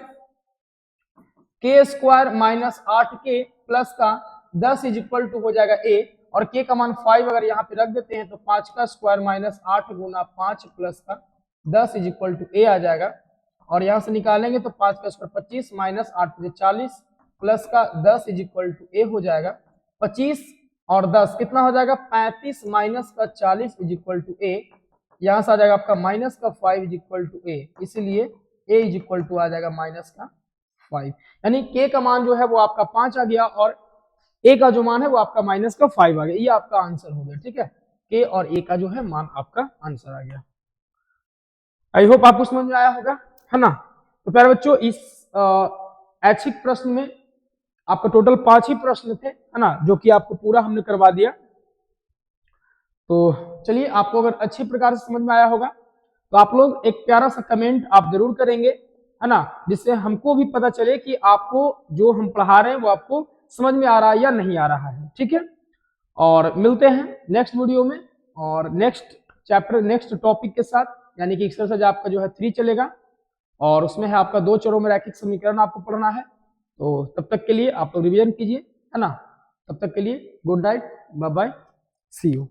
k square minus 8k plus का 10 इज इक्वल टू हो जाएगा a, और k का मान 5 अगर यहाँ पे रख देते हैं तो 5 का स्क्वायर माइनस 8 गुना 5 प्लस का 10 इज इक्वल टू a आ जाएगा। और यहाँ से निकालेंगे तो 5 का स्क्वायर 25 माइनस 8 40 प्लस का 10 इज इक्वल टू a हो जाएगा। 25 और 10 कितना हो जाएगा 35 माइनस का 40 इज इक्वल टू a, यहाँ से आ जाएगा आपका माइनस का 5 इज इक्वल टू a, इसलिए a इज इक्वल टू आ जाएगा माइनस का 5, यानी k का मान जो है वो आपका 5 आ गया और a का जो मान है वो आपका माइनस का 5 आ गया। ये आपका आंसर हो गया। ठीक है, k और a का जो है मान आपका आंसर आ गया। आई होप आपको समझ में आया होगा, है ना। तो प्यारे बच्चों इस ऐच्छिक प्रश्न में आपका टोटल 5 ही प्रश्न थे, है ना, जो कि आपको पूरा हमने करवा दिया। तो चलिए, आपको अगर अच्छी प्रकार से समझ में आया होगा तो आप लोग एक प्यारा सा कमेंट आप जरूर करेंगे, है ना, जिससे हमको भी पता चले कि आपको जो हम पढ़ा रहे हैं वो आपको समझ में आ रहा है या नहीं आ रहा है। ठीक है, और मिलते हैं नेक्स्ट वीडियो में और नेक्स्ट चैप्टर नेक्स्ट टॉपिक के साथ, यानी कि एक्सरसाइज आपका जो है 3 चलेगा और उसमें है आपका 2 चरों में रैखिक समीकरण आपको पढ़ना है। तो तब तक के लिए आप लोग रिवीजन कीजिए, है ना। तब तक के लिए good night, bye bye, see you.